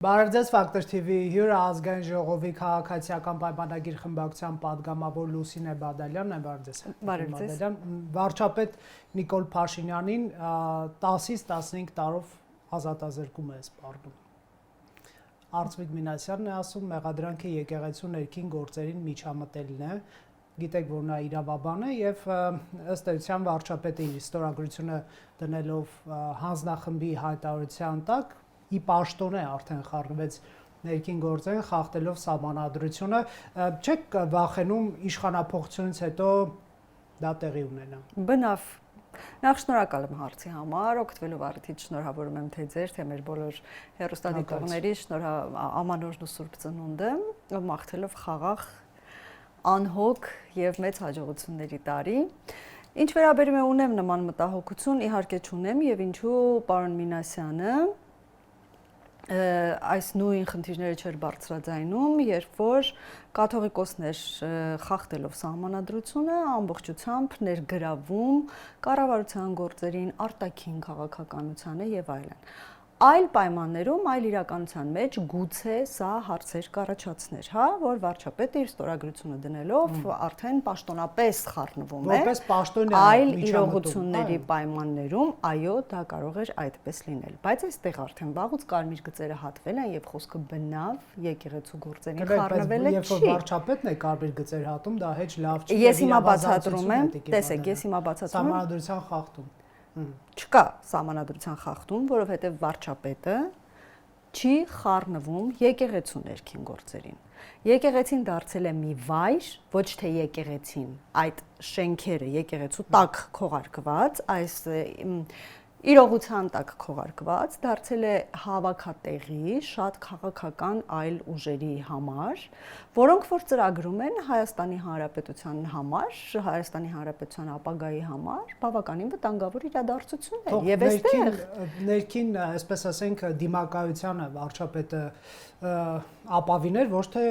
Բարև Ֆակտոր TV հյուրը ազգային ժողովի քաղաքացիական պայմանագիր խմբակցության падգամավոր Լուսինե Բադալյանն է, բարև ձեզ։ Վարչապետ Նիկոլ Փաշինյանին 10-ից 15 տարով ազատազրկում է սպառնում։ Արծվիկ Մինասյանն է ասում, մեղադրանքը եկեղեցու ներքին գործերին միջամտելն է, գիտեք, որ նա իրավաբան է եւ ըստ էության վարչապետը իր ստորագրությունը դնելով հանձնախմբի հայտարարության տակ ի պաշտոն է արդեն խառնվեց ներքին գործերին, խախտելով սահմանադրությունը, չեք վախենում իշխանափոխությունից հետո դա տեղի ունենա։ Բնավ, նախ շնորհակալ եմ հարցի համար, օգտվելով առիթից շնորհավորում եմ թե ձեր, թե մեր բոլոր հեռուստադիտողների ամանորն ու սուրբ ծնունդը, մաղթելով խաղաղ, անհոգ եւ մեծ հաջողությունների տարի։ Ինչ վերաբերում է ունեմ նման մտահոգություն, իհարկե չունեմ եւ ինչու պարոն Մինասյանը այս նույն խնդիրները չէր բարձրաձայնում, երբ որ կաթողիկոսներ խախտելով սահմանադրությունը ամբողջությամբ ներգրավում կառավարության գործերին, արտաքին քաղաքականությանը եւ այլն։ Այլ պայմաններում, այլ իրականության մեջ գուցե սա հարցեր կառաջացներ, հա, որ վարչապետը իր ստորագրությունը դնելով արդեն պաշտոնապես խառնվում է։ Որպես պաշտոնյա այլ իրողությունների պայմաններում, այո, դա կարող էր այդպես լինել։ Բայց այստեղ արդեն վաղուց կարմիր գծերը հատվել են եւ խոսքը բնավ եկեղեցու գործերին խառնվելը չի։ Երբ որ վարչապետն է կարմիր գծեր հատում, դա հեչ լավ չի։ Ես հիմա բացատրում եմ, տեսեք, ես հիմա բացատրում եմ։ Սահմանադրության խախտում։ Չկա սահմանադրության խախտում, որովհետև վարչապետը չի խառնվում եկեղեցու ներքին գործերին։ Եկեղեցին դարձել է մի վայր, ոչ թե եկեղեցին, այդ շենքերը եկեղեցու տակ քողարկված, այս իրողության տակ քողարկված, դարձել է հավաքատեղի շատ քաղաքական այլ ուժերի համար, որոնք որ ծրագրում են Հայաստանի Հանրապետության համար, Հայաստանի Հանրապետության ապագայի համար բավականին վտանգավոր իրադարձություններ։ Եվ այստեղ ներքին, այսպես ասենք, դիմակայությանը վարչապետը ապավիներ, ոչ թե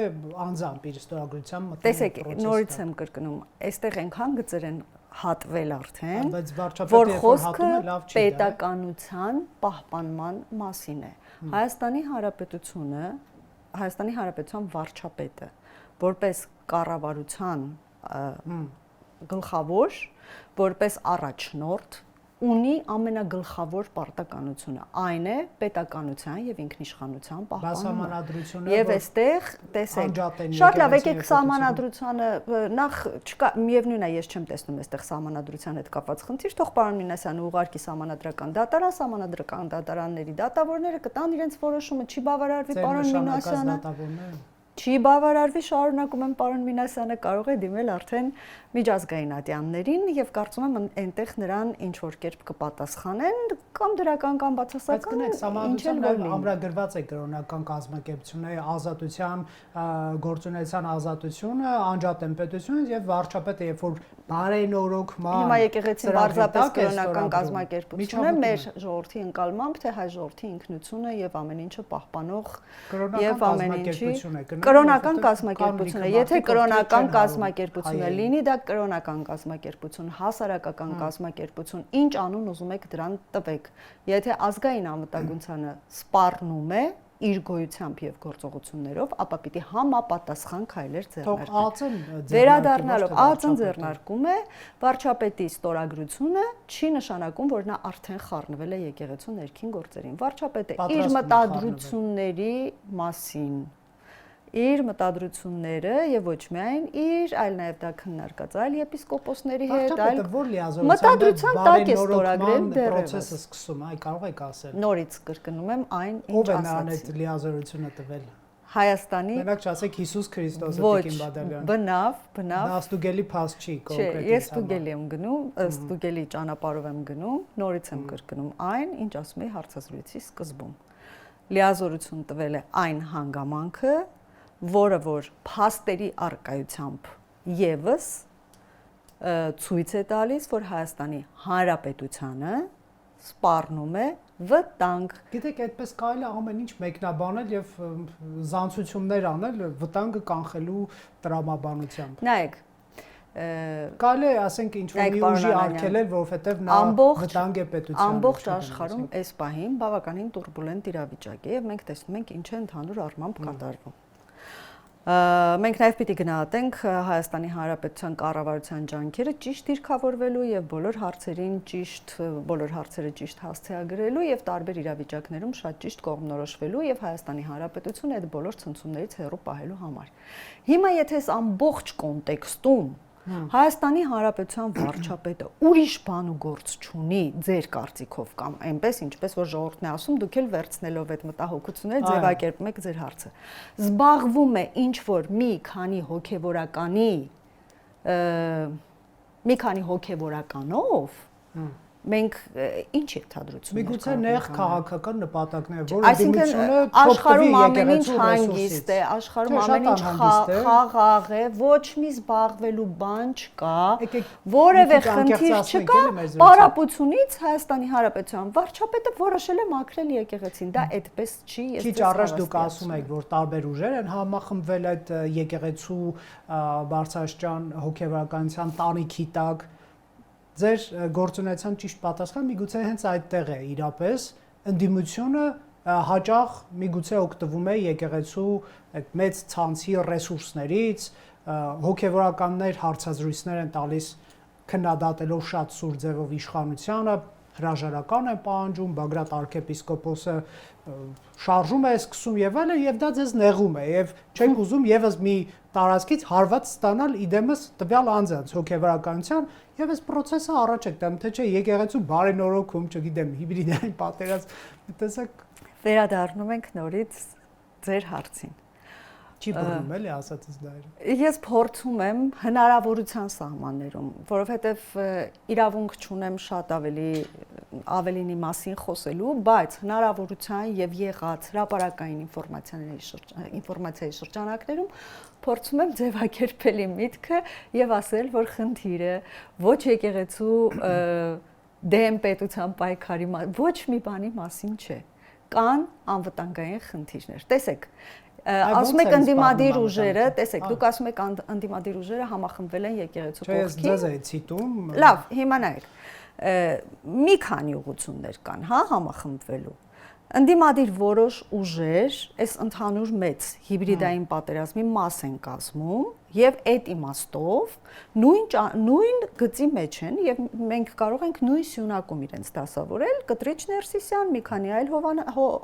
անձամբ իր ստորագրության մտնում։ Տեսեք, նորից եմ կրկնում, այստեղ այնքան գծեր են հատվել արդեն, որ խոսքը պետականության պահպանման մասին է։ Հայաստանի Հանրապետության վարչապետը որպես կառավարության գլխավոր, որպես առաջնորդ ունի ամենագլխավոր պարտականությունը, այն է պետականության եւ ինքնիշխանության պահպանումը։ Եվ այստեղ, տեսեք, շատ լավ եկեք սահմանադրությանը նախ չկա, միևնույն է, ես չեմ տեսնում այստեղ սահմանադրության հետ կապված խնդիր, թող պարոն Մինասյանը ուղարկի սահմանադրական դատարան, սահմանադրական դատարանների դատավորները կտան իրենց որոշումը, չի բավարարվի պարոն Մինասյանը։ Չի բավարարվի, շարունակում եմ պարոն Մինասյանը կարող է դիմել արդեն միջազգային ատյաններին եւ կարծում եմ այնտեղ նրան ինչ որ կերպ կպատասխանեն կամ դրական կամ բացասական, ինչ էլ որ ամրագրված է կրոնական կազմակերպությունների ազատության, գործունեության ազատությունը, անջատեն պետությունը եւ վարչապետը երբ որ բարենորոգման հիմա եկեղեցին բարձրապես կրոնական կազմակերպություն է մեր ժողովրդի ընկալմամբ, թե հայ ժողովրդի ինքնությունը եւ ամեն ինչը պահպանող եւ ամեն ինչի կրոնական կազմակերպություն է, եթե կրոնական կազմակերպություն է, լինի դա կրոնական կազմակերպություն, հասարակական կազմակերպություն, ինչ անուն ուզում եք դրան տվեք։ Եթե ազգային անվտանգությանը սպառնում է իր գոյությամբ եւ գործողություններով, ապա պիտի համապատասխան քայլեր ձեռնարկի։ Վերադառնալով ԱԱԾ-ն ձեռնարկում է, վարչապետի ստորագրությունը չի նշանակում, որ նա արդեն խառնվել է եկեղեցու ներքին գործերին։ Վարչապետը իր մտադրությունների մասին իր մտադրությունները եւ ոչ միայն իր, այլ նաեւ դա քննարկած այլ եպիսկոպոսների հետ, այլ մտադրության տակ է ստորագրել process-ը սկսում, այ կարող եք ասել։ Նորից կրկնում եմ այն, ինչ ասացի։ Ո՞վ է նրան այդ լիազորությունը տվել։ Հայաստանի Մենակ չասեք Հիսուս Քրիստոսը Տիկին Բադալյան։ Բնավ։ Դա ստուգելի փաստ չի կոնկրետ։ Ես ստուգելի եմ գնում, ստուգելի ճանապարհով եմ գնում, նորից եմ կրկնում այն, ինչ ասում էի հարցազրույցի սկզբում։ Լիազորություն տվել է այն հանգամանքը, որը որ փաստերի արկայությամբ եւս ցույց է տալիս, որ Հայաստանի Հանրապետությանը սպառնում է վտանգ։ Գիտեք, այդպես կարելի է ամեն ինչ մեկնաբանել եւ զանցություններ անել վտանգը կանխելու տրամաբանությամբ։ Նայեք, Կարելի է ասենք ինչ-որ մի ուժի արգելել, որովհետև նա վտանգ է պետության։ Ամբողջ աշխարհում այս պահին բավականին турբուլենտ իրավիճակ է եւ մենք տեսնում ենք ինչ է ընդհանուր առմամբ կատարվում։ Մենք նաև պիտի գնահատենք Հայաստանի Հանրապետության կառավարության ջանքերը ճիշտ դիրքավորվելու եւ բոլոր հարցերը ճիշտ հասցեագրելու եւ տարբեր իրավիճակներում շատ ճիշտ կողմնորոշվելու եւ Հայաստանի Հանրապետությունը այդ բոլոր ցնցումներից հեռու պահելու համար։ Հիմա եթե այս ամբողջ կոնտեքստում Հայաստանի Հանրապետության վարչապետը ուրիշ բան ու գործ չունի ձեր կարծիքով կամ այնպես ինչպես որ ժողովուրդն է ասում, դուք էլ վերցնելով այդ մտահոգությունները ձևակերպում եք ձեր հարցը։ Զբաղվում է ինչ որ մի քանի հոգևորականով մենք ինչ ենթադրություն ունենք։ Միգուցե նեղ քաղաքական նպատակներ, որը դիմությունը աշխարհում ամեն ինչ հանգիստ է, աշխարհում ամեն ինչ խաղաղ է, ոչ մի զբաղվելու բան չկա, որևէ խնդիր չկա, պարապությունից Հայաստանի Հանրապետության վարչապետը որոշել է մաքրել եկեղեցին, դա այդպես չի, ես քիչ առաջ դուք ասում եք, որ տարբեր ուժեր են համախմբվել այդ եկեղեցու բարձրաստիճան հոգևորականության տանիքի տակ։ Ձեր գործունեության ճիշտ պատասխանը միգուցե հենց այդտեղ է իրապես ընդդիմությունը հաճախ միգուցե օգտվում է եկեղեցու այդ մեծ ցանցի ռեսուրսներից, հոգևորականներ հարցազրույցներ են տալիս քննադատելով շատ սուր ձևով իշխանությանը, հրաժարական են պահանջում, Բագրատ arczepiskopos-ը շարժում է սկսում եւ այլն, եւ դա ձեզ նեղում է եւ չեք ուզում եւս մի տարածքից հարված ստանալ իդեմս տվյալ անձանց հոգևորականության եւ այս process-ը առաջ եք տանում, թե չէ եկեղեցու բարենորոգում, չգիտեմ, հիբրիդային պատերազմ, տեսակ վերադառնում ենք նորից ձեր հարցին։ Չի բռնում էլի ասածից դա։ Ես փորձում եմ հնարավորության սահմաններում, որովհետև իրավունք չունեմ շատ ավելինի մասին խոսելու, բայց հնարավորության եւ եղած հրապարակային ինֆորմացիայի շրջանակներում փորձում եմ ձևակերպել իմ միտքը եւ ասել, որ խնդիրը ոչ եկեղեցու դեմ պետության պայքարի ոչ մի բանի մասին չէ։ Կան անվտանգային խնդիրներ։ Տեսեք, ասում եք ընդդիմադիր ուժերը, տեսեք, դուք ասում եք ընդդիմադիր ուժերը համախմբվել են եկեղեցու կողքին։ Չէ, ես ձեզ էի ցիտում։ Լավ, հիմա նայեք։ Մի քանի ուղղություններ կան, հա, համախմբվելու։ Ընդդիմադիր որոշ ուժեր այս ընդհանուր մեծ հիբրիդային պատերազմի մաս են կազմում եւ այդ իմաստով նույն գծի մեջ են եւ մենք կարող ենք նույն սյունակում իրենց դասավորել Կտրիչ Ներսիսյան, մի քանի այլ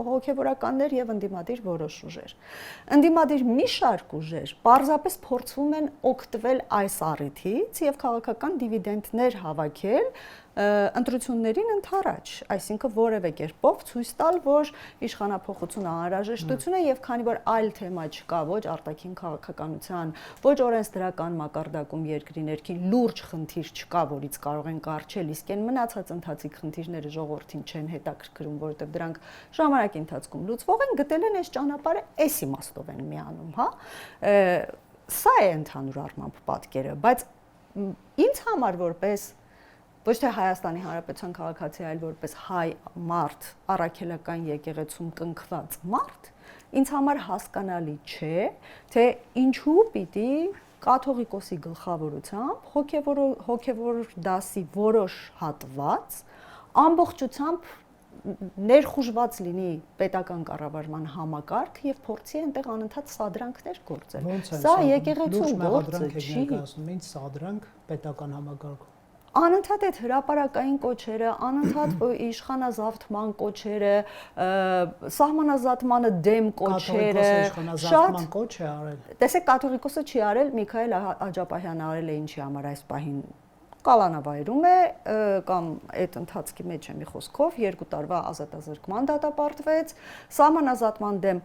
հոգեվորականներ եւ ընդդիմադիր որոշ ուժեր։ Ընդդիմադիր մի շարք ուժեր պարզապես փորձում են օգտվել այս առիթից եւ քաղաքական դիվիդենդներ հավաքել ընտրություններին ընդառաջ, այսինքն որևէ կերպով ցույց տալ, որ իշխանափոխությունը անհրաժեշտություն է եւ քանի որ այլ թեմա չկա, ոչ արտաքին քաղաքականության, ոչ օրենսդրական մակարդակում երկրի ներքին լուրջ խնդիր չկա, որից կարող են կարճել, իսկ այն մնացած ընթացիկ խնդիրները ժողովրդին չեն հետաքրքրում, որովհետեւ դրանք ժամանակի ընթացքում լուծվող են, գտել են այս ճանապարհը, այս իմաստով են միանում, հա։ Սա է ընդհանուր առմամբ պատկերը, բայց ինձ համար որպես ոչ թե Հայաստանի Հանրապետության քաղաքացի, այլ որպես հայ մարդ, առաքելական եկեղեցում կնքված մարդ, ինձ համար հասկանալի չէ, թե ինչու պիտի կաթողիկոսի գլխավորությամբ հոգևոր դասի որոշ հատված ամբողջությամբ ներխուժված լինի պետական կառավարման համակարգ եւ փորձի այնտեղ անընդհատ սադրանքներ գործել։ Սա եկեղեցու գործը չի։ Ինչ սադրանք պետական համակարգում։ Անընդհատ այդ հրապարակային կոչերը, անընդհատ իշխանազավթման կոչերը, սահմանազատմանը դեմ կոչերը, շատ կոչ է արել։ Տեսեք, կաթողիկոսը չի արել, Միքայել Աջապահյանը արել է ինչի համար այս պահին կալանավայրում է կամ այդ ընթացքի մեջ է մի խոսքով 2 տարվա ազատազրկման դատապարտվեց, սահմանազատման դեմ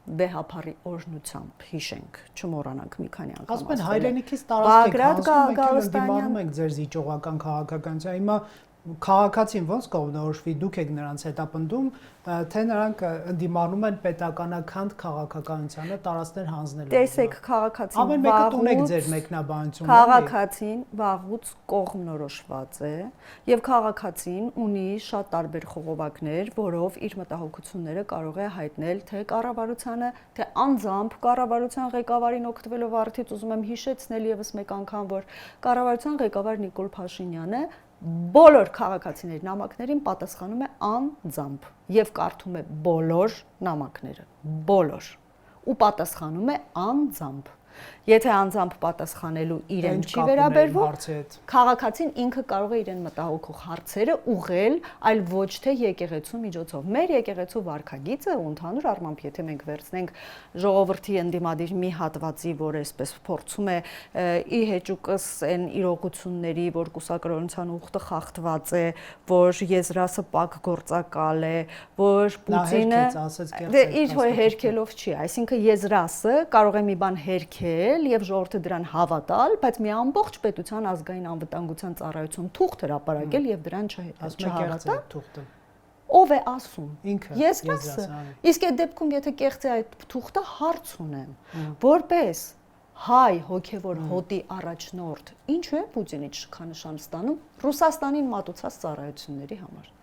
վեհափարի օրհնությամբ հիշենք, չմոռանանք մի քանի անգամ։ Ասում են հայրենիքից տարածք եք, ընդդիմանում եք ձեր զիջողական քաղաքականության։ Հիմա Քաղաքացին ո՞նց կողմնորոշվի, դուք եք նրանց հետապնդում, թե նրանք ընդդիմանում են պետականական քաղաքականությանը տարածքներ հանձնելու։ Տեսեք, քաղաքացին ամեն մեկը ունեք ձեր մեկնաբանությունը։ Քաղաքացին վաղուց կողմնորոշված է եւ քաղաքացին ունի շատ տարբեր խողովակներ, որով իր մտահոգությունները կարող է հայտնել թե կառավարությանը, թե անձամբ կառավարության ղեկավարին օգտվելով արդից ուզում եմ հիշեցնել եւս մեկ անգամ, որ կառավարության ղեկավար Նիկոլ Փաշինյանը բոլոր քաղաքացիների նամակներին պատասխանում է անձամբ եւ կարդում է բոլոր նամակները, բոլոր, ու պատասխանում է անձամբ։ Եթե անձամբ պատասխանելու իրեն չի վերաբերվում, քաղաքացին ինքը կարող է իրեն մտահոգող հարցերը ուղղել, այլ ոչ թե եկեղեցու միջոցով։ Մեր եկեղեցու վարքագիծը ընդհանուր առմամբ, եթե մենք վերցնենք ժողովրդի ընդդիմադիր մի հատվածի, որ այսպես փորձում է ի հեճուկս այն իրողությունների, որ կուսակրոնության ուխտը խախտված է, որ եզրասը պակ գործակալ է, որ Պուտինը իր հերքելով չի, այսինքն եզրասը կարող է մի բան հերքել եւ ժողովուրդը դրան հավատալ, բայց մի ամբողջ պետության ազգային անվտանգության ծառայություն թուղթ հրապարակել եւ դրան չհավատալ։ Ով է ասում։ Եզրասը։ Իսկ այդ դեպքում եթե կեղծ է այդ թուղթը, հարց ունեմ, որպես հայ հոգևոր հոտի առաջնորդ, ինչու է Պուտինից շքանշան ստանում Ռուսաստանին մատուցած ծառայությունների համար։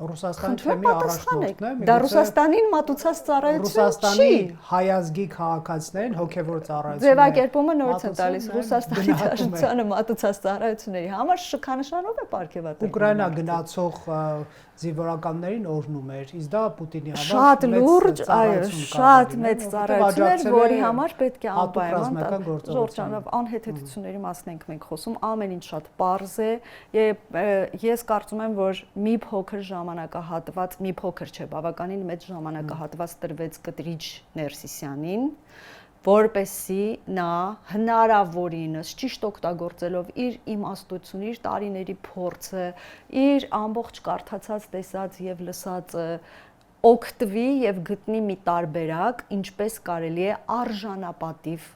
Ռուսաստանի թեմի առաջնորդն է։ Դա Ռուսաստանին մատուցած ծառայություն չի։ Ռուսաստանի հայազգի քաղաքացիներին հոգևոր ծառայություն։ Ձևակերպումը նորից է տալիս Ռուսաստանի դաշնությանը մատուցած ծառայությունների համար շքանշանով է պարգևատրվում։ Ուկրաինա գնացող զինվորականներին օրհնում էր, իսկ դա Պուտինի համար շատ լուրջ, այո, շատ մեծ ծառայություն էր, որի համար պետք է անպայման ժողովրդանավ անհեթեթությունների մասն ենք մենք խոսում, ամեն ինչ շատ պարզ է, եւ ես կարծում եմ, որ մի փոքր ժամանակահատված, մի փոքր չէ, բավականին մեծ ժամանակահատված տրվեց Կտրիչ Ներսիսյանին, որպեսզի նա հնարավորինս ճիշտ օգտագործելով իր իմաստությունը, իր տարիների փորձը, իր ամբողջ կարդացած, տեսած եւ լսածը օգտվի եւ գտնի մի տարբերակ, ինչպես կարելի է արժանապատիվ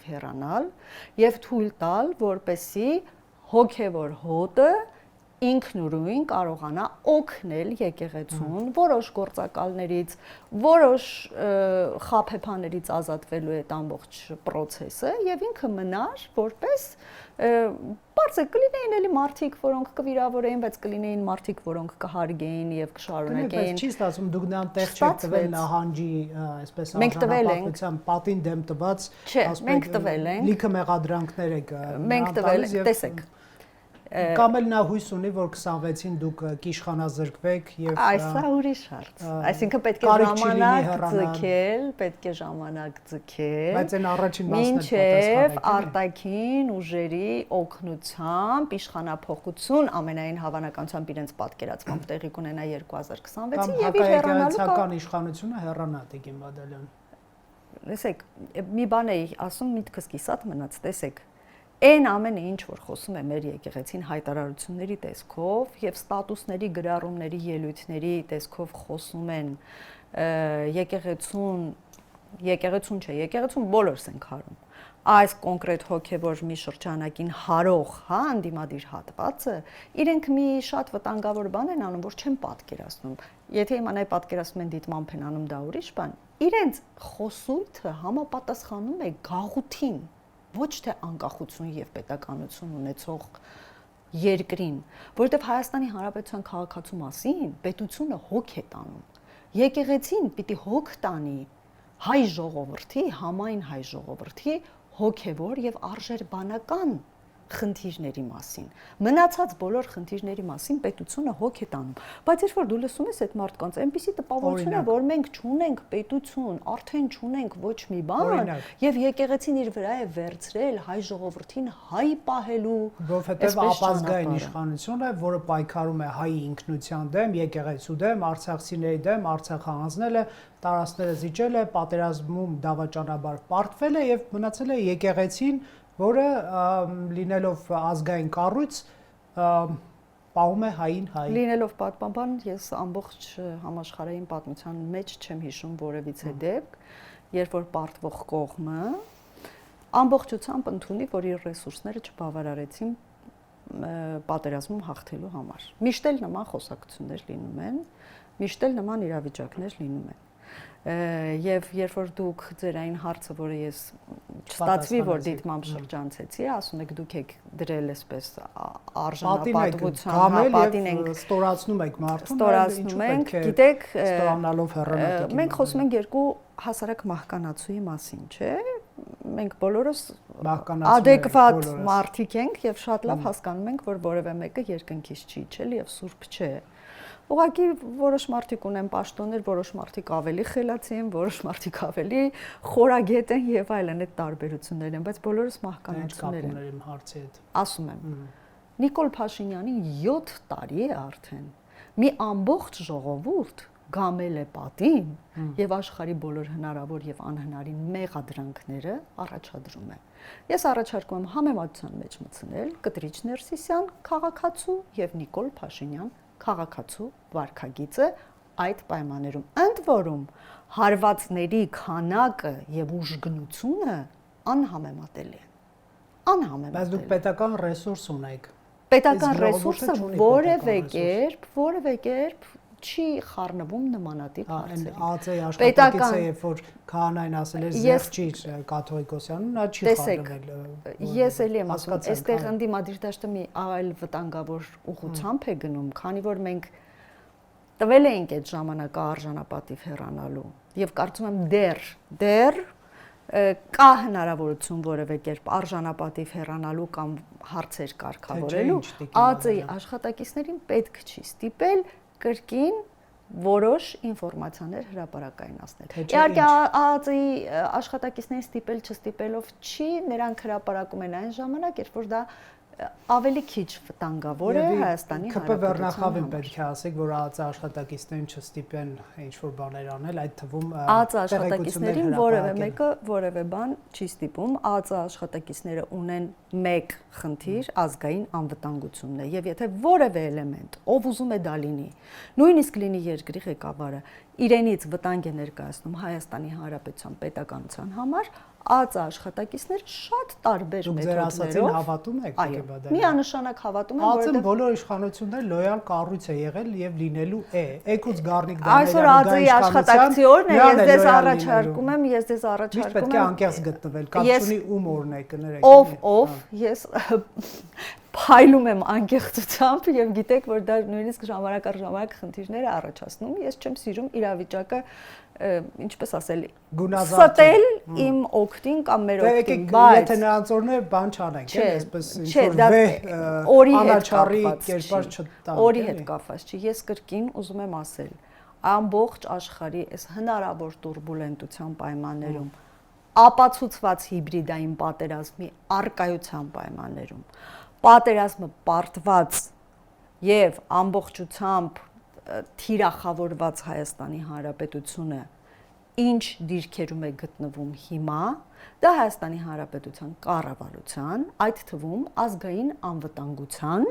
հեռանալ, եւ թույլ տալ, որպեսզի հոգեվոր հոտը ինքնուրույն կարողանա օգնել եկեղեցուն որոշ գործակալներից, որոշ խաբեբաներից ազատվելու այդ ամբողջ process-ը եւ ինքը մնար որպես բարձր կլինեին էլի մարդիկ, որոնք կվիրավորեին, բայց կլինեին մարդիկ, որոնք կհարգեին եւ կշարունակեին։ Չի ստացվում դուք նրան տեղ չեք տվել նահանջի, այսպես արժանապատվության պատին դեմ տված, մենք տվել ենք։ Լիքը մեղադրանքներ եք։ Մենք տվել ենք, տեսեք։ Կամ էլ նա հույս ունի, որ 26-ին դուք կիշխանազրկվեք եւ Այս է ուրիշ հարց։ Այսինքն պետք է ժամանակ ձգել, բայց այն առաջին մասն է մինչև արտաքին ուժերի օգնությամբ իշխանափոխություն ամենայն հավանականությամբ իրենց պատկերացմամբ տեղի կունենա 2026-ին եւ իր հեռանալու իշխանությունը հեռանա Տիկին Բադալյան։ Լսեք, մի բան էի ասում, միտքս կիսատ մնաց, տեսեք։ Այն ամենը ինչ որ խոսում է մեր եկեղեցին հայտարարությունների տեսքով եւ ստատուսների գրառումների ելույթների տեսքով խոսում են եկեղեցուն բոլորս ենք հարում այս կոնկրետ հոգեվոր մի շրջանակին հարող, անդիմադիր հատվածը իրենք մի շատ վտանգավոր բան են անում, որ չեն պատկերացնում։ Եթե իմանայի պատկերացնում են դիտմամբ են անում, դա ուրիշ բան։ Իրենց խոսույթը համապատասխանում է գաղութին, ոչ թե անկախություն եւ պետականություն ունեցող երկրին, որովհետեւ Հայաստանի Հանրապետության քաղաքացու մասին պետությունը հոգ է տանում։ Եկեղեցին պիտի հոգ տանի հայ ժողովրդի, համայն հայ ժողովրդի հոգեվոր եւ արժերբանական խնդիրների մասին։ Մնացած բոլոր խնդիրների մասին պետությունը հոգ է տանում, բայց երբ որ դու լսում ես այդ մարդկանց, այնպեսի տպավորություն է, որ մենք չունենք պետություն, արդեն չունենք ոչ մի բան, եւ եկեղեցին իր վրա է վերցրել հայ ժողովրդին հայ պահելու, որովհետեւ ապազգային իշխանություն է, որը պայքարում է հայ ինքնության դեմ, եկեղեցու դեմ, արցախցիների դեմ, Արցախը հանձնել է, տարածքները զիջել է, պատերազմում դավաճանաբար պարտվել է եւ մնացել է եկեղեցին, որը լինելով ազգային կառույց պահում է հային հայ։ Լինելով պատմաբան, ես ամբողջ համաշխարհային պատմության մեջ չեմ հիշում որևիցե դեպք, երբ որ պարտվող կողմը ամբողջությամբ ընդունի, որ իր ռեսուրսները չբավարարեցին պատերազմում հաղթելու համար։ Միշտ էլ նման խոսակցություններ լինում են, միշտ էլ նման իրավիճակներ լինում են։ Եվ երբ որ դուք ձեր այն հարցը, որը ես չստացվի, որ դիտմամբ շրջանցեցի, ասում եք դուք եք դրել այսպես արժանապատվության, պատին ենք ստորացնում եք մարդուն, ստորացնում ենք, գիտեք, ստորանալով հեռանկարի։ Մենք խոսում ենք երկու հասարակ մահկանացուի մասին, չէ՞։ Մենք բոլորս adekvat մարդիկ ենք եւ շատ լավ հասկանում ենք, որ որևէ մեկը երկնքից չի իջել եւ սուրբ չէ։ Ուղղակի որոշ մարդիկ ունեն պաշտոններ, որոշ մարդիկ ավելի խելացի են, որոշ մարդիկ ավելի խորագետ են եւ այլն, այդ տարբերություններ են, բայց բոլորս մահկանացուներ են։ Ասում եմ, Նիկոլ Փաշինյանին 7 տարի է արդեն մի ամբողջ ժողովուրդ գամել է պատին եւ աշխարհի բոլոր հնարավոր եւ անհնարին մեղադրանքները առաջադրում է։ Ես առաջարկում եմ համեմատության մեջ մտցնել Կտրիչ Ներսիսյան քաղաքացու եւ Նիկոլ Փաշինյան քաղաքացու վարքագիծը այդ պայմաններում։ Ընդ որում հարվածների քանակը եւ ուժգնությունը անհամեմատելի են։ Անհամեմատելի։ Բայց դուք պետական ռեսուրս ունեք։ Պետական ռեսուրսը որևէ կերպ չի խառնվում նմանատիպ հարցերի։ ԱԾ-ի աշխատակիցը երբ որ քահանային ասել էր Զեղչիր կաթողիկոսյանն, նա չի խառնվել։ Ես էլի եմ ասում, այստեղ ընդդիմադիր դաշտը մի այլ վտանգավոր ուղղությամբ է գնում, քանի որ մենք տվել էինք այդ ժամանակը արժանապատիվ հեռանալու եւ կարծում եմ դեռ կա հնարավորություն որևէ կերպ արժանապատիվ հեռանալու կամ հարցեր կարգավորելու, ԱԾ-ի աշխատակիցներին պետք չի ստիպել կրկին որոշ ինֆորմացիաներ հրապարակայնացնել։ Իհարկե ԱԱԾ-ի աշխատակիցներին ստիպել չստիպելով չի, նրանք հրապարակում են այն ժամանակ, երբ որ դա ավելի քիչ վտանգավոր է Հայաստանի Հանրապետության համար։ ԿՊ Վերնախավին պետք է ասեք, որ ԱԱԾ աշխատակիցներին չստիպեն ինչ-որ բաներ անել, այդ թվում ԱԱԾ աշխատակիցներին որևէ մեկը որևէ բան չի ստիպում, ԱԱԾ աշխատակիցները ունեն մեկ խնդիր, ազգային անվտանգությունն է, եւ եթե որևէ էլեմենտ, ով ուզում է դա լինի, նույնիսկ լինի երկրի ղեկավարը, իրենից վտանգ է ներկայացնում Հայաստանի Հանրապետության պետականության համար, ԱԱԾ աշխատակիցները շատ տարբեր մեթոդներով հավատում եք ԿԲԴ-ին։ Միանշանակ հավատում եմ, որովհետեւ ԱԱԾ-ն բոլոր իշխանությունները լոյալ կառույց է եղել եւ լինելու է։ Էկուց Գառնիկ Այսօր ԱԱԾ-ի աշխատակցի օրն է, ես ձեզ առաջարկում եմ, պետք է անկեղծ գտնվել, կապչունի ում օրն է կներեք։ Ով ես փայլում եմ անկեղծությամբ եւ գիտեք, որ դա նույնիսկ ժամանակ առ ժամանակ խնդիրներ է առաջացնում։ Ես չեմ սիրում իրավիճակը, ինչպես ասել, ստել իմ օգտին կամ մեր օգտին, բայց եթե նրանց օրներ բան չանենք, այսպես ինչ-որ անաչառի կերպար չտանք։ Օրի հետ կապված չի, ես կրկին ուզում եմ ասել, ամբողջ աշխարհի այս հնարավոր տուրբուլենտության պայմաններում ապացուցված հիբրիդային պատերազմի առկայության պայմաններում պատերազմը պարտված եւ ամբողջությամբ թիրախավորված Հայաստանի Հանրապետությունը ինչ դիրքերում է գտնվում հիմա, դա Հայաստանի Հանրապետության կառավարության, այդ թվում ազգային անվտանգության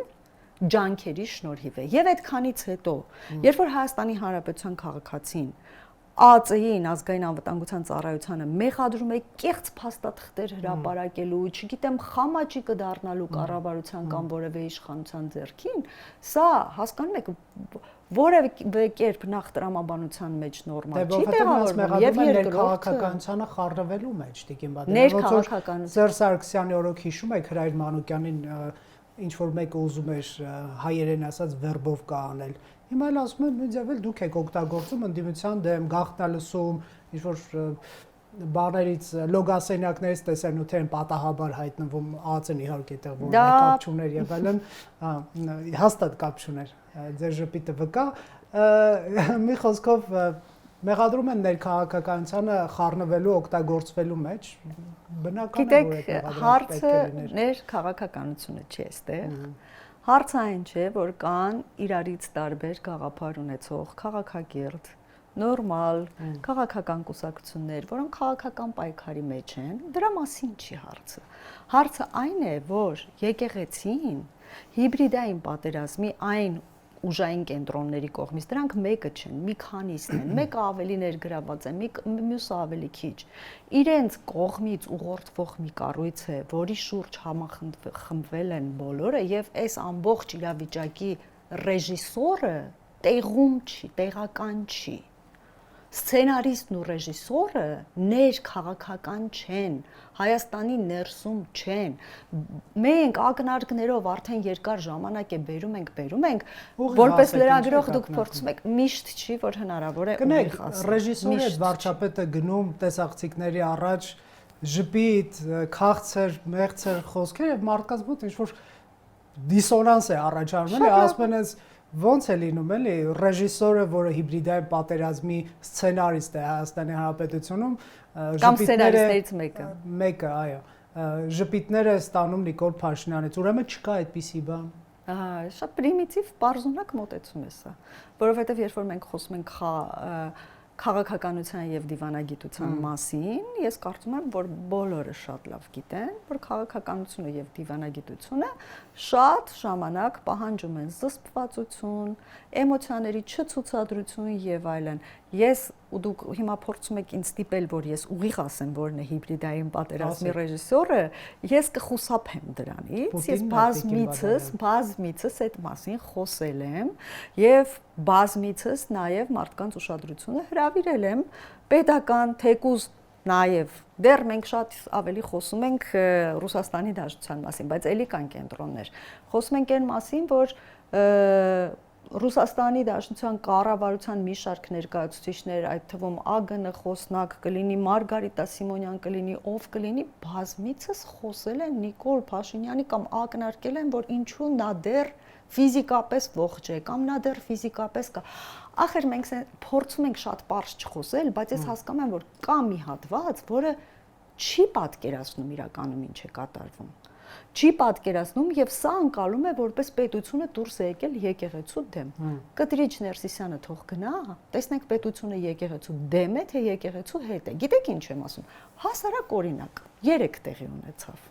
ջանքերի շնորհիվ է։ Եվ այդքանից հետո, երբ որ Հայաստանի Հանրապետության քաղաքացին ԱԱԾ-ին ազգային անվտանգության ծառայությանը մեղադրում է կեղծ փաստաթղթեր հրապարակելու, չգիտեմ, խամաճիկը դառնալու կառավարության կամ որևէ իշխանության ձեռքին, սա հասկանում եք որևէ կերպ նախ տրամաբանության մեջ նորմալ չի տեղավորվում եւ ներքաղաքականությանը խառնվելու մեջ Տիկին Բադալյան։ Սերժ Սարգսյանի օրոք հիշում եք Հրայր Մանուկյանին ինչ որ մեկը ուզում էր հայերեն ասած վերբով կանել։ Հիմա էլ ասում են նույնիսկ դուք եք օգտագործում ընդդիմության դեմ գաղտնալսում, ինչ որ բաներից լոգասենյակներից տեսանյութեր պատահաբար հայտնվում ԱԱԾ-ն իհարկե այդտեղ որ կապ չուներ եւ այլն, հաստատ կապ չուներ։ Ձեր ժպիտը վկա, մի խոսքով մեղադրում են ներքաղաքականությանը խառնվելու, օգտագործվելու մեջ, բնական է որ այդ հարցը ներքաղաքականությունը չի այստեղ։ Հարցը այն չէ, որ կան իրարից տարբեր գաղափար ունեցող քաղաքակիրթ, նորմալ քաղաքական կուսակցություններ, որոնք քաղաքական պայքարի մեջ են, դրա մասին չի հարցը։ Հարցը այն է, որ եկեղեցին հիբրիդային պատերազմի այն ուժային կենտրոնների կողմից, դրանք մեկը չեն, մի քանիսն են, մեկը ավելի ներգրաված է, մյուսը ավելի քիչ։ Իրենց կողմից ուղղորդվող մի կառույց է, որի շուրջ համախմբվել են բոլորը եւ այս ամբողջ իրավիճակի ռեժիսորը տեղում չի, տեղական չի։ Սցենարիստն ու ռեժիսորը ներքաղաքական չեն, Հայաստանի ներսում չեն։ Մենք ակնարկներով արդեն երկար ժամանակ է բերում ենք, որպես լրագրող դուք փորձում եք, միշտ չի, որ հնարավոր է ուղիղ ասել։ Ռեժիսորը վարչապետը գնում տեսախցիկների առաջ ժպիտ, քաղցր, մեղցր խոսքեր եւ մարդկանց մոտ ինչ-որ դիսոնանս է առաջանում, ասում են ոնց է լինում էլի ռեժիսորը, որը հիբրիդային պատերազմի սցենարիստ է Հայաստանի Հանրապետությունում, կամ սցենարիստներից մեկը, այո, ժպիտները ստանում Նիկոլ Փաշինյանից, ուրեմն չկա այդպիսի բան։ Շատ պրիմիտիվ, պարզունակ մոտեցում է սա, որովհետև երբ որ մենք խոսում ենք քաղաքականության եւ դիվանագիտության մասին, ես կարծում եմ, որ բոլորը շատ լավ գիտեն, որ քաղաքականությունը եւ դիվանագիտությունը շատ ժամանակ պահանջում են զսպվածություն, էմոցիաների չցուցադրություն եւ այլն։ Ես ու դուք հիմա փորձում եք ինձ ստիպել, որ ես ուղիղ ասեմ, որն է հիբրիդային պատերազմի ռեժիսորը, ես կխուսափեմ դրանից։ Ես բազմիցս այդ մասին խոսել եմ եւ բազմիցս նաեւ մարդկանց ուշադրությունը հրավիրել եմ պետական թեկուզ նաեւ դեռ մենք շատ ավելի խոսում ենք Ռուսաստանի Դաշնության մասին, բայց ելի կան կենտրոններ։ Խոսում ենք այն մասին, որ Ռուսաստանի Դաշնության կառավարության մի շարք ներկայացուցիչներ, այդ թվում ԱԳՆ խոսնակ կլինի, Մարգարիտա Սիմոնյան կլինի, ով կլինի, բազմիցս խոսել են Նիկոլ Փաշինյանի կամ ակնարկել են, որ ինչու նա դեռ ֆիզիկապես ողջ է կամ նա դեռ ֆիզիկապես կա։ Ախր մենք փորձում ենք շատ պարզ չխոսել, բայց ես հասկանում եմ, որ կա մի հատված, որը չի պատկերացնում իրականում ինչ է կատարվում։ Չի պատկերացնում եւ սա անցալում է որպես պետությունը դուրս է եկել եկեղեցու դեմ։ Կտրիչ Ներսիսյանը թող գնա, տեսնենք պետությունը եկեղեցու դեմ է, թե եկեղեցու հետ է։ Գիտեք ինչ եմ ասում։ Հասարակ օրինակ 3 տեղի ունեցավ։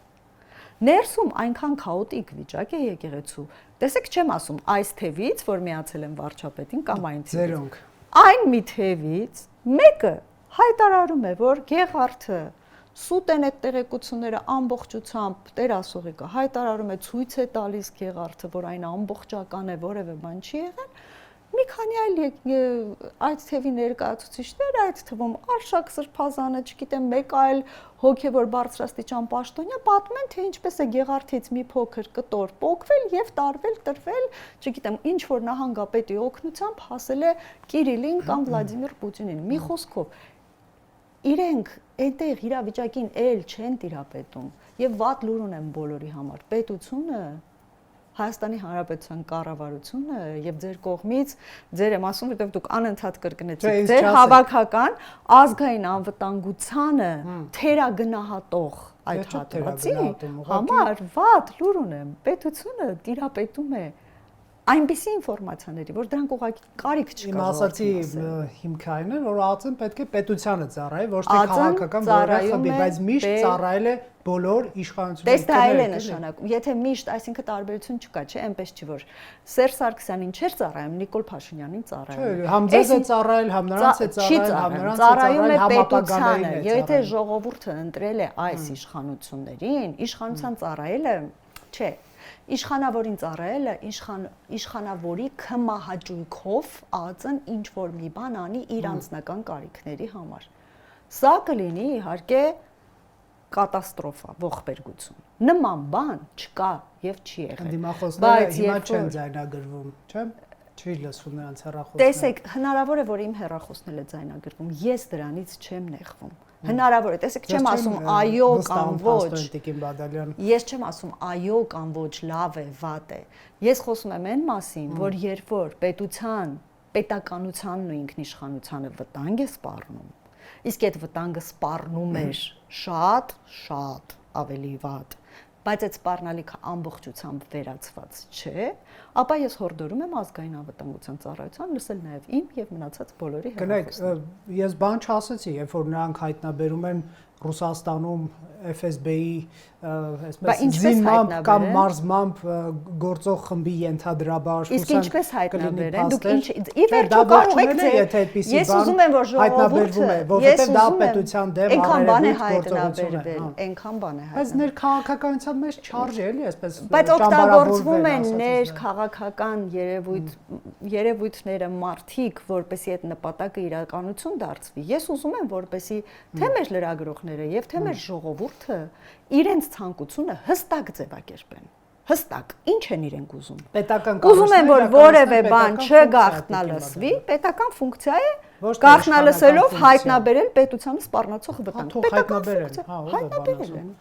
Ներսում այնքան քաոտիկ վիճակ է եկեղեցու։ Տեսեք, չեմ ասում այս թևից, որ միացել են վարչապետին կամ այն թևից։ Այն մի թևից մեկը հայտարարում է, որ Գեղարդը սուտ են այդ տեղեկությունները ամբողջությամբ Տեր Ասողիկը հայտարարում է, ցույց է տալիս Գեղարդը, որ այն ամբողջական է, որևէ բան չի եղել։ Մի քանի այլ այդ թևի ներկայացուցիչներ, այդ թվում Արշակ Սրբազանը, չգիտեմ, մեկ այլ հոգևոր բարձրաստիճան պաշտոնյա պատմում են, թե ինչպես է Գեղարդից մի փոքր կտոր պոկվել եւ տարվել, տրվել, չգիտեմ, ինչ որ նահանգապետի օգնությամբ հասել է Կիրիլին կամ Վլադիմիր Պուտինին։ Մի խոսքով իրենք այդտեղ իրավիճակին էլ չեն տիրապետում եւ վատ լուր ունեն բոլորի համար։ Պետությունը, Հայաստանի Հանրապետության կառավարությունը եւ ձեր կողմից, ձեր եմ ասում, որտեղ դուք անընդհատ կրկնեցիք, ձեր հավաքական ազգային անվտանգությանը թերագնահատող այդ հատվածի համար վատ լուր ունեմ։ Պետությունը տիրապետում է այնպիսի ինֆորմացիաների, որ դրանք ուղղակի կարիք չկա։ Իմ ասացի հիմքը այն է, որ ԱԾ-ն պետք է պետությանը ծառայի, ոչ թե քաղաքական որևէ, բայց միշտ ծառայել է բոլոր իշխանություններին։ Տեստայել է նշանակում։ Եթե միշտ, այսինքն տարբերություն չկա, չէ, այնպես չի, որ Սերժ Սարգսյանին չէր ծառայում, Նիկոլ Փաշինյանին ծառայում։ Չէ, համ ձեզ է ծառայել, համ նրանց է ծառայել, համ նրանց է ծառայել, պետությանը։ Եթե ժողովուրդը ընտրել է այս իշխանություններին, իշխանության ծառայելը, չէ, իշխանավորին ծառայելը, իշխանավորի քմահաճույքով ԱԾ-ն ինչ որ մի բան անի իր անձնական կարիքների համար։ Սա կլինի իհարկե կատաստրոֆա, ողբերգություն։ Նման բան չկա եւ չի եղել։ Դիմախոսները հիմա չեն ձայնագրվում, չէ՞։ Չի լսվում նրանց հեռախոսները։ Տեսեք, հնարավոր է, որ իմ հեռախոսն էլ է ձայնագրվում։ Ես դրանից չեմ նեղվում։ Հնարավոր է, տեսեք, չեմ ասում այո կամ ոչ։ Ես չեմ ասում այո կամ ոչ, լավ է, վատ է։ Ես խոսում եմ այն մասին, որ երբ որ պետականությանն ու ինքնիշխանությանը վտանգ է սպառնում, իսկ այդ վտանգը սպառնում էր շատ ավելի վատ, բայց այդ սպառնալիքը ամբողջությամբ վերացված չէ, ապա ես հորդորում եմ ազգային անվտանգության ծառայության լսել նաև իմ եւ մնացած բոլորի հեռախոսները։ Գնայք, ես բան չասեցի, երբ որ նրանք հայտնաբերում են Ռուսաստանում FSB-ի այսպես զինմամբ կամ մարզմամբ գործող խմբի ենթադրաբար իսկ ինչպես հայտնաբերեն դուք ինչ ի վերջո կարող եք ձեր ես ուզում եմ որ ժողովուրդը որովհետև դա պետության դեմ այնքան բան է հայտնաբերել բայց ներքաղաքականության մեջ չարժի էլի այսպես բայց օգտագործվում են ներքաղաքական երևույթները մարդիկ որպեսի այդ նպատակը իրականություն դարձվի ես ուզում եմ որպեսի թե մեր լրագրողները եւ թե մեր ժողովուրդը իրենց ցանկությունը հստակ ձևակերպեն հստակ ինչ են իրենք ուզում ուզում են որ որևէ բան չգաղտնալսվի պետական ֆունկցիա է գաղտնալսելով հայտնաբերել պետությանը սպառնացող վտանգ պետական ֆունկցիա հայտնաբերել են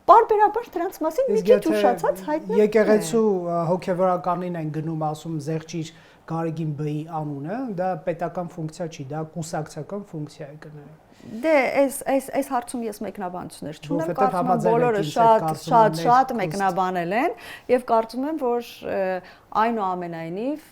բարբերաբար դրանց մասին մի քիչ ուշացած հայտնել եկեղեցու հոգևորականին են գնում ասում զեղչիր Գարեգին Բ-ի անունը դա պետական ֆունկցիա չի դա կուսակցական ֆունկցիա է կներել Դե այս հարցում ես մեկնաբանություններ չունեմ, կարծում եմ բոլորը շատ մեկնաբանել են եւ կարծում եմ որ այնուամենայնիվ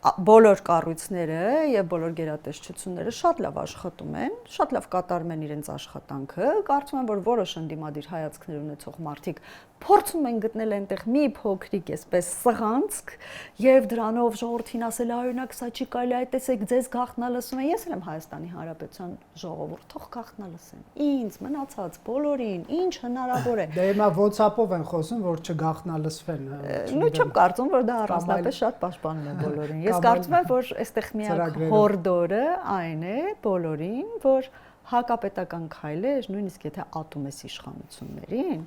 բոլոր կառույցները եւ բոլոր գերատեսչությունները շատ լավ աշխատում են, շատ լավ կատարում են իրենց աշխատանքը, կարծում եմ որ որոշ ընդդիմադիր հայացքներ ունեցող մարդիկ փորձում են գտնել այնտեղ մի փոքրիկ այսպես սղանցք եւ դրանով ժողովրդին ասել օրինակ սա չի կարելի այ տեսեք ձեզ գաղտնալսում են ես եմ Հայաստանի Հանրապետության ժողովուրդ թող գաղտնալսեն ինձ մնացած բոլորին ինչ հնարավոր է դե հիմա WhatsApp-ով են խոսում որ չգաղտնալսվեն նույն չեմ կարծում որ դա առանձնապես շատ պաշտպանում է բոլորին ես կարծում եմ որ այստեղ միակ հորդորը այն է բոլորին որ հակապետական քայլեր նույնիսկ եթե ատում ես իշխանություններին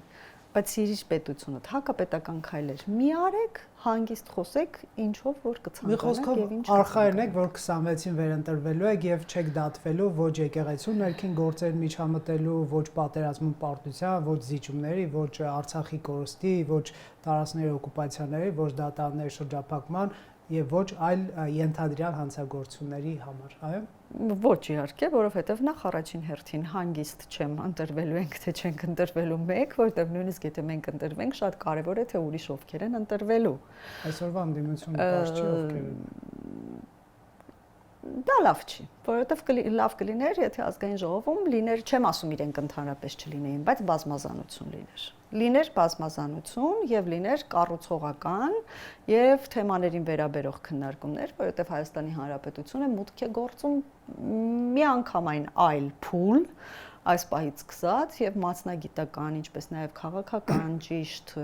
բայց սիրիչ պետությունդ հակապետական քայլեր մի արեք հանգիստ խոսեք ինչով որ կցանկանաք եւ ինչ արխայեն եք որ 26-ին վերընտրվելու եք եւ չեք դատվելու ոչ եկեղեցու ներքին գործեր միջամտելու ոչ պատերազմում պարտության ոչ զիջումների ոչ Արցախի կորստի ոչ տարածքների օկուպացիաների ոչ դատարանների շրջափակման եւ ոչ այլ ենթադրյալ հանցագործությունների համար, այո։ Ոչ իհարկե, որովհետեւ նախ առաջին հերթին հանգիստ չեմ ընտրվելու ենք թե չենք ընտրվելու մեկ, որովհետեւ նույնիսկ եթե մենք ընտրվենք, շատ կարեւոր է թե ուրիշ ովքեր են ընտրվելու։ Այսօրվա ընդդիմությունը պարզ չի ովքեր են։ Դա լավ չի, որովհետեւ լավ կլիներ, եթե ազգային ժողովում լիներ, չեմ ասում իրենք ընդհանրապես չլինեին, բայց բազմազանություն լիներ։ Լիներ բազմազանություն եւ լիներ կառուցողական եւ թեմաներին վերաբերող քննարկումներ, որովհետեւ Հայաստանի Հանրապետությունը մուտք է գործում միանգամայն այլ փուլ այս պահից սկսած եւ մասնագիտական, ինչպես նաեւ քաղաքական ճիշտ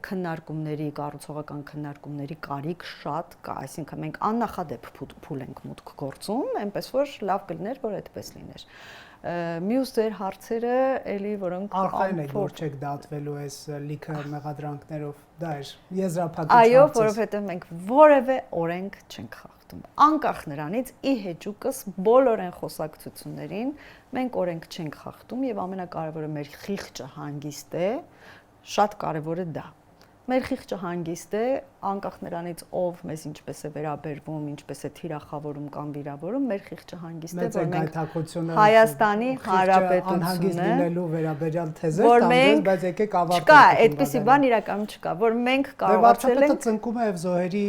քննարկումների, կառուցողական քննարկումների կարիք շատ կա, այսինքն մենք աննախադեպ փուլ ենք մուտք գործում, այնպես որ լավ կլիներ, որ այդպես լիներ։ Մյուս ձեր հարցերը էլի որոնք արխային եք որ չեք դատվելու այս լիքը մեղադրանքներով դա է եզրափակիչ այո որովհետև մենք որևէ օրենք չենք խախտում անկախ նրանից ի հեճուկս բոլոր այն խոսակցություններին մենք օրենք չենք խախտում եւ ամենակարևորը մեր խիղճը հանգիստ է շատ կարևոր է դա Մեր խիղճը հանգիստ է, անկախ նրանից ով մեզ ինչպես է վերաբերվում, ինչպես է թիրախավորում կամ վիրավորում, մեր խիղճը հանգիստ է, որ մենք Հայաստանի Հանրապետությունը անհանգիստ լինելու վերաբերյալ թեզեր տանձնես, բայց եկեք ավարտենք։ Չկա, այդպիսի բան իրականում չկա, որ մենք կարողացել ենք ծնկում է եւ զոհերի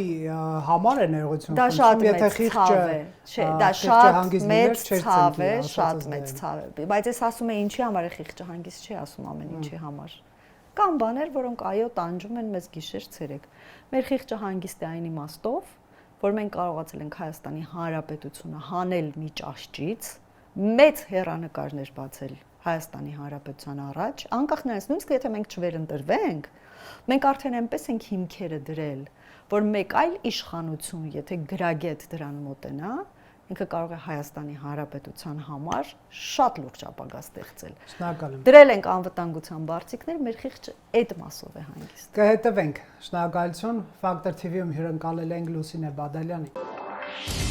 համար է ներողություն դա շատ մեծ ցավ է, չէ, դա շատ մեծ ցավ է, շատ մեծ ցավ է, բայց ես ասում եմ ինչի համար է խիղճը հանգիստ չի ասում ամեն ինչի համար Կան բաներ, որոնք այո տանջում են մեզ գիշեր ցերեկ։ Մեր խիղճը հանգիստ է այն իմաստով, որ մենք կարողացել ենք Հայաստանի Հանրապետությունը հանել մի ճաշճից, մեծ հեռանկարներ բացել Հայաստանի Հանրապետության առաջ, անկախ նրանից նույնիսկ եթե մենք չվերընտրվենք, մենք արդեն այնպես ենք հիմքերը դրել, որ մեկ այլ իշխանություն, եթե գրագետ դրան մոտենա, ինքը կարող է Հայաստանի Հանրապետության համար շատ լուրջ ապագա ստեղծել։ Շնորհակալ եմ։ Դրել ենք անվտանգության բարձիկներ, մեր խիղճը այդ մասով է հանգիստ։ Կհետևենք։ Շնորհակալություն։ Factor TV-ում հյուրընկալել ենք Լուսինե Բադալյանին։